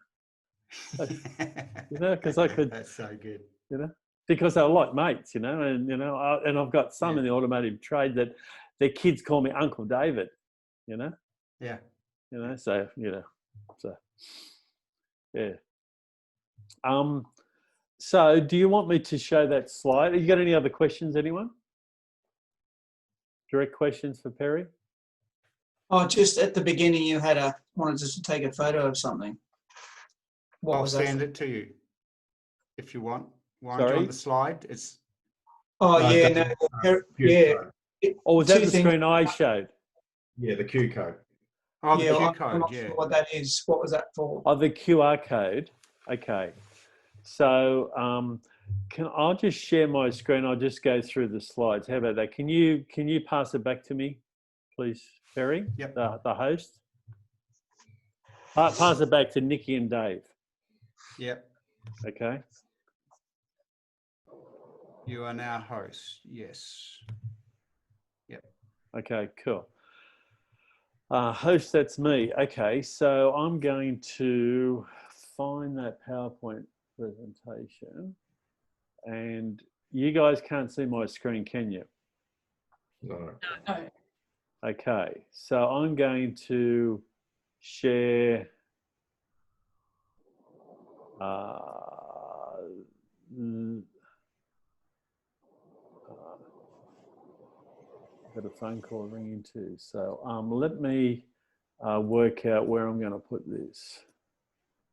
I could. That's so good. Because they were like mates, and I've got some in the automotive trade that their kids call me Uncle David, Yeah. So yeah. So do you want me to show that slide? Have you got any other questions, anyone? Direct questions for Perry? Oh, just at the beginning, you wanted us to take a photo of something. I'll send it to you if you want. Sorry? On the slide, it's. Oh yeah, yeah. Or was that the screen I showed? Yeah, the Q code. Oh, the Q code. I'm not sure what that is. What was that for? Oh, the QR code. Okay. So I'll just share my screen. I'll just go through the slides. How about that? Can you pass it back to me, please, Perry? Yep. The host. Pass it back to Nikki and Dave. Yep. Okay. You are now host. Yes. Yep. Okay, cool. Host, that's me. Okay, so I'm going to find that PowerPoint presentation, and you guys can't see my screen, can you? No. Okay, so I'm going to share I've got a phone call ringing too. So let me work out where I'm going to put this.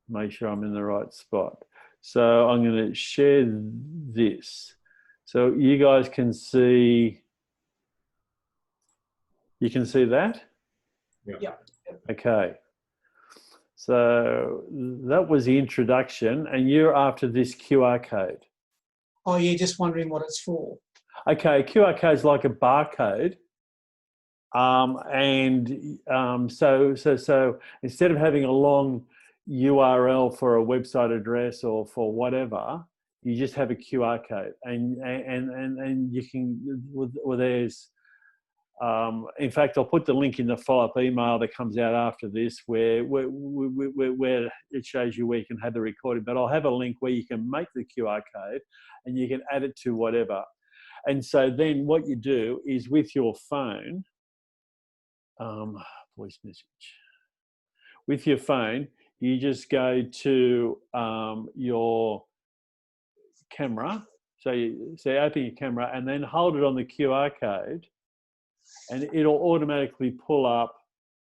Make sure I'm in the right spot. So I'm going to share this. So you guys can see, you can see that? Yeah. Okay. So that was the introduction, and you're after this QR code. Oh, you're just wondering what it's for. Okay, QR code is like a barcode. So instead of having a long URL for a website address or for whatever, you just have a QR code, and you can, well, there's, in fact, I'll put the link in the follow-up email that comes out after this, where it shows you where you can have the recording. But I'll have a link where you can make the QR code, and you can add it to whatever. And so then what you do is with your phone, voice message. With your phone, you just go to your camera. So you open your camera and then hold it on the QR code, and it'll automatically pull up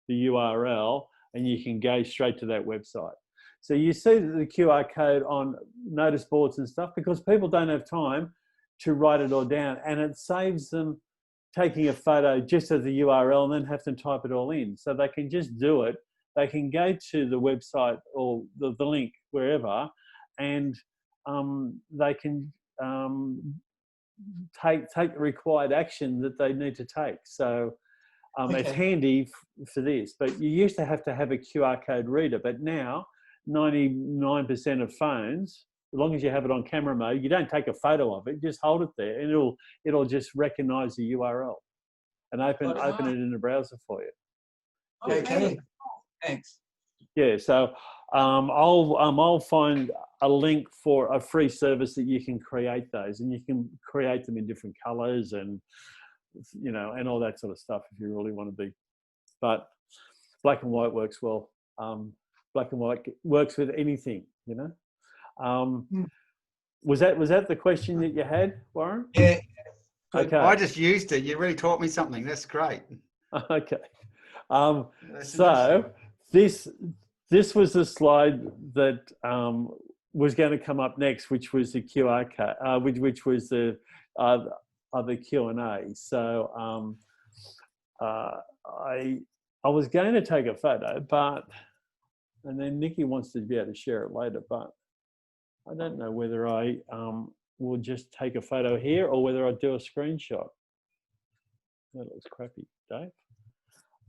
the URL, and you can go straight to that website. So you see the QR code on notice boards and stuff because people don't have time to write it all down, and it saves them taking a photo just of the URL and then have to type it all in. So they can just do it. They can go to the website or the link wherever, and they can take the required action that they need to take. So it's handy for this. But you used to have a QR code reader, but now 99% of phones, as long as you have it on camera mode, you don't take a photo of it, just hold it there, and it'll just recognize the URL and open it in the browser for you. Okay. Thanks. Yeah, so I'll find a link for a free service that you can create those, and you can create them in different colors and and all that sort of stuff if you really want to be. But black and white works well. Black and white works with anything, Was that the question that you had, Warren? Yeah. Okay. I just used it. You really taught me something. That's great. Okay. So this was the slide that was going to come up next, which was the QR code, which was the other Q&A. So I was going to take a photo, and then Nikki wants to be able to share it later, but I don't know whether I will just take a photo here or whether I do a screenshot. That looks crappy, Dave.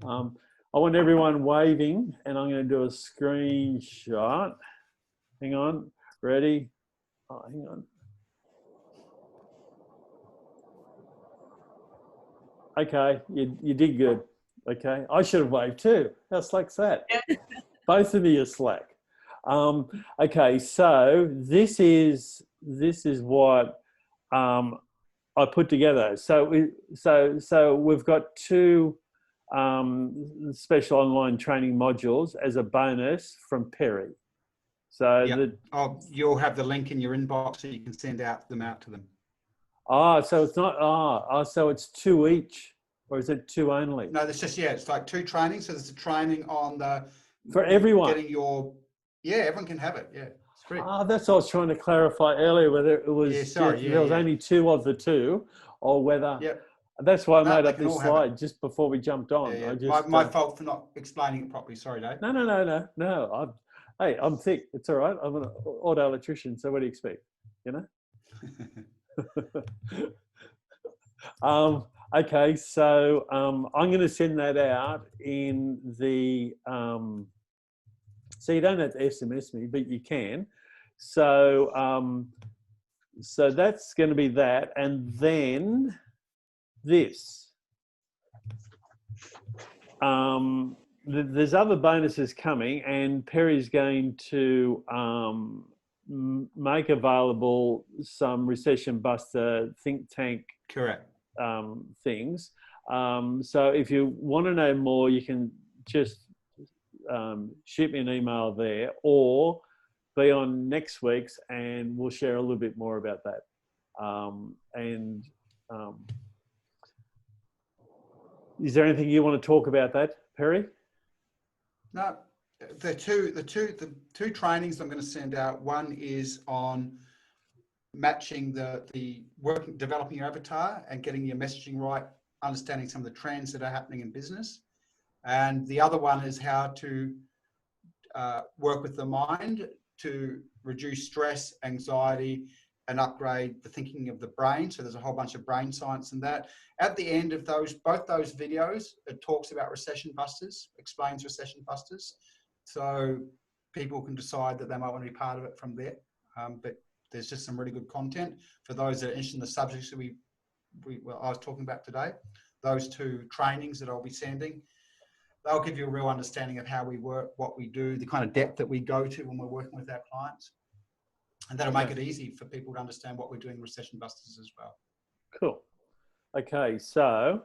I want everyone waving, and I'm going to do a screenshot. Hang on, ready? Oh, hang on. Okay, you did good. Okay, I should have waved too. How slack's that? Both of you are slack. Okay, so this is what I put together. So we've got two special online training modules as a bonus from Perry. So you'll have the link in your inbox so you can send them out to them. So it's not so it's two each, or is it two only? No, it's just it's like two trainings. So there's a training on for everyone. Everyone can have it. Yeah, it's free. That's what I was trying to clarify earlier, whether it was there was only two of the two, or whether. Yep. That's why I made up this slide just before we jumped on. Yeah. I just, my fault for not explaining it properly. Sorry, Dave. No. I'm thick. It's all right. I'm an auto electrician. So what do you expect? Okay, so I'm going to send that out in the So you don't have to SMS me, but you can. So so that's going to be that, and then this. There's other bonuses coming, and Perry's going to make available some recession buster think tank Correct. things. So if you want to know more, you can just shoot me an email there, or be on next week's, and we'll share a little bit more about that. Is there anything you want to talk about that, Perry? No, the two trainings I'm going to send out. One is on matching developing your avatar and getting your messaging right, understanding some of the trends that are happening in business. And the other one is how to work with the mind to reduce stress, anxiety, and upgrade the thinking of the brain. So there's a whole bunch of brain science in that. At the end of both those videos, it talks about recession busters, explains recession busters. So people can decide that they might want to be part of it from there. But there's just some really good content for those that are interested in the subjects that I was talking about today. Those two trainings that I'll be sending, they'll give you a real understanding of how we work, what we do, the kind of depth that we go to when we're working with our clients. And that'll make it easy for people to understand what we're doing recession busters as well. Cool. Okay, so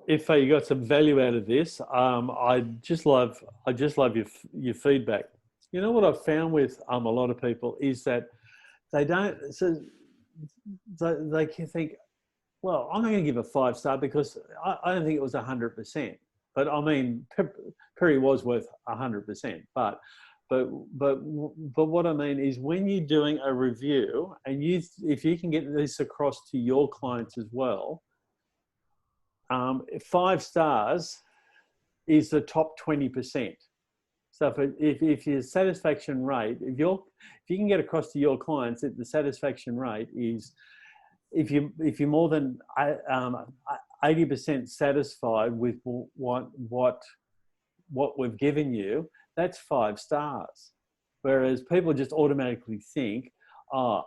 if you got some value out of this, I just love your feedback. You know what I've found with a lot of people is that they don't. So they can think, well, I'm not going to give a 5-star because I don't think it was 100%. But I mean, Perry was worth 100%. But what I mean is, when you're doing a review, and if you can get this across to your clients as well, 5 stars is the top 20%. So if your satisfaction rate, if you can get across to your clients that the satisfaction rate is, if you're more than 80% satisfied with what we've given you, that's 5 stars. Whereas people just automatically think, 5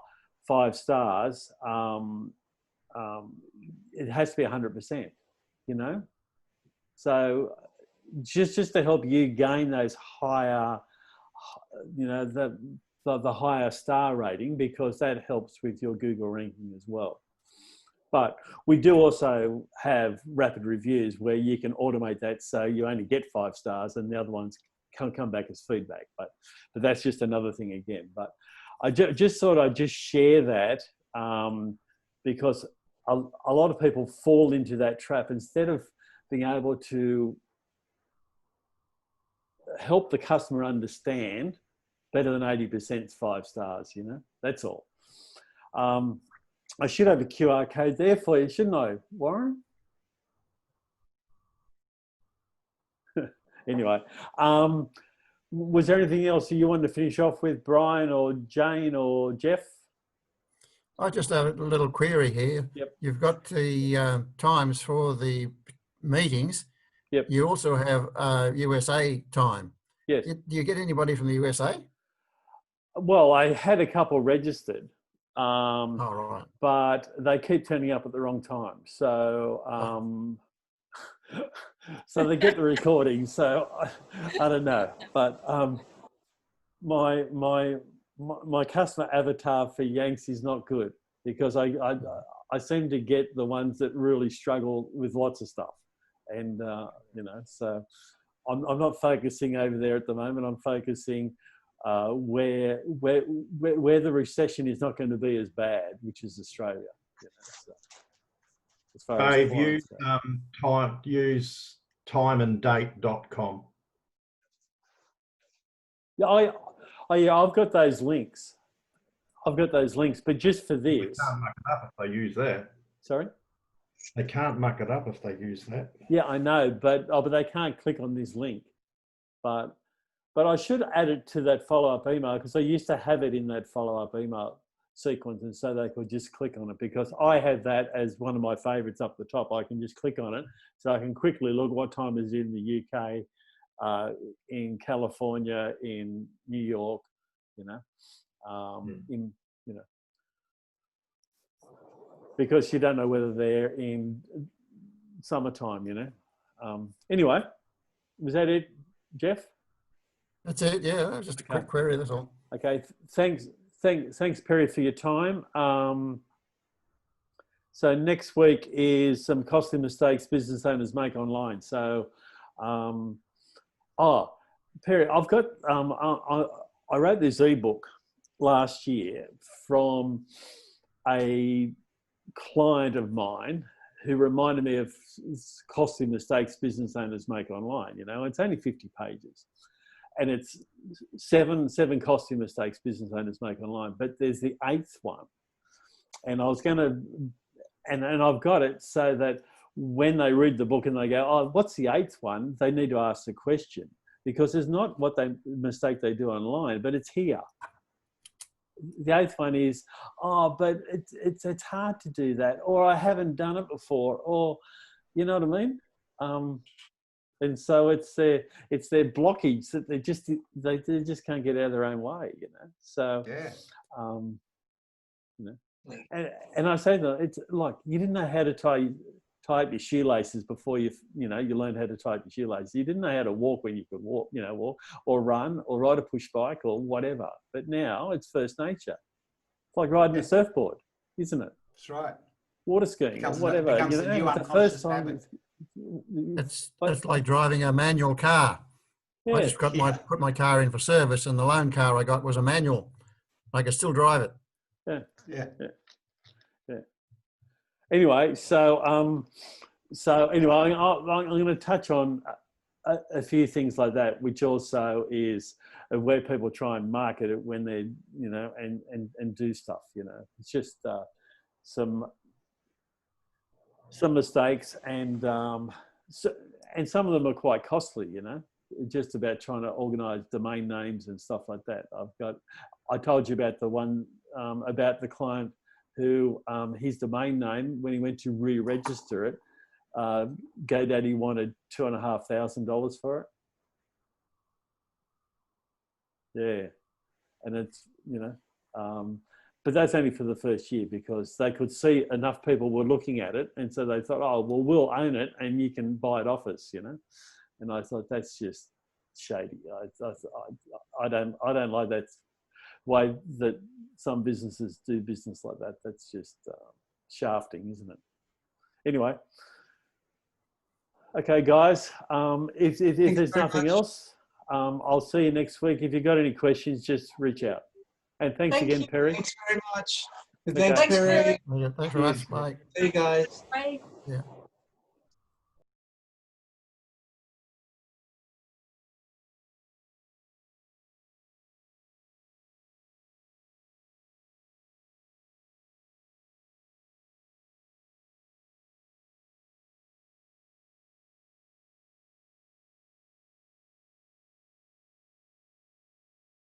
stars, it has to be 100%, you know? So just to help you gain those higher, you know, the higher star rating, because that helps with your Google ranking as well. But we do also have rapid reviews where you can automate that, so you only get 5 stars and the other ones can come back as feedback. But that's just another thing again. But I just thought I'd just share that because a lot of people fall into that trap. Instead of being able to help the customer understand, better than 80% is 5 stars, you know, that's all. I should have a QR code there for you, shouldn't I, Warren? Anyway, was there anything else you wanted to finish off with, Brian or Jane or Jeff? I just have a little query here. Yep. You've got the times for the meetings. Yep. You also have USA time. Yes. Do you get anybody from the USA? Well, I had a couple registered, Oh, right. but they keep turning up at the wrong time. So, so they get the recording. So I don't know, but my customer avatar for Yanks is not good, because I seem to get the ones that really struggle with lots of stuff, and you know, so I'm not focusing over there at the moment. I'm focusing where the recession is not going to be as bad, which is Australia. You know, so, as far as use timeanddate.com. Yeah, I've got those links. But just for this. They can't muck it up if they use that. Sorry? They can't muck it up if they use that. Yeah, I know, but they can't click on this link. But I should add it to that follow-up email, because I used to have it in that follow-up email. sequence, and so they could just click on it, because I have that as one of my favorites up the top. I can just click on it, so I can quickly look what time is in the UK, in California, in New York, because you don't know whether they're in summertime, Anyway, was that it, Jeff? That's it. Yeah, just a quick query. That's all. Okay. Thanks, Perry, for your time. So next week is some costly mistakes business owners make online. So, Perry, I've got. I wrote this ebook last year from a client of mine who reminded me of costly mistakes business owners make online. It's only 50 pages. And it's seven costly mistakes business owners make online. But there's the 8th one. And I was going to, and I've got it so that when they read the book and they go, oh, what's the 8th one? They need to ask the question, because it's not what mistake they do online, but it's here. The 8th one is, but it's hard to do that, or I haven't done it before, or, you know what I mean? And so it's their blockage that they just can't get out of their own way, So, yeah. And I say that it's like, you didn't know how to tie up your shoelaces before you learned how to tie up your shoelaces. You didn't know how to walk when you could walk, or run, or ride a push bike, or whatever. But now it's first nature. It's like riding a surfboard, isn't it? That's right. Water skiing, or whatever. Becomes a new the first time. habit. It's like driving a manual car. Yeah. I just put my car in for service, and the loan car I got was a manual. I could still drive it. Yeah. Anyway, so anyway, I'm going to touch on a few things like that, which also is where people try and market it when they're, and do stuff. It's just some mistakes, and some of them are quite costly. Just about trying to organise domain names and stuff like that. I told you about the one about the client who his domain name, when he went to re-register it, GoDaddy wanted $2,500 for it. Yeah, and it's but that's only for the first year, because they could see enough people were looking at it, and so they thought, oh well, we'll own it and you can buy it off us, And I thought, that's just shady. I don't like that way that some businesses do business like that. That's just shafting, isn't it? Anyway, okay, guys. If there's nothing else, I'll see you next week. If you've got any questions, just reach out. And thanks again, Perry. Thanks very much. Okay. Thanks, Perry. Yeah, thanks very much. Bye. See you guys. Bye. Yeah.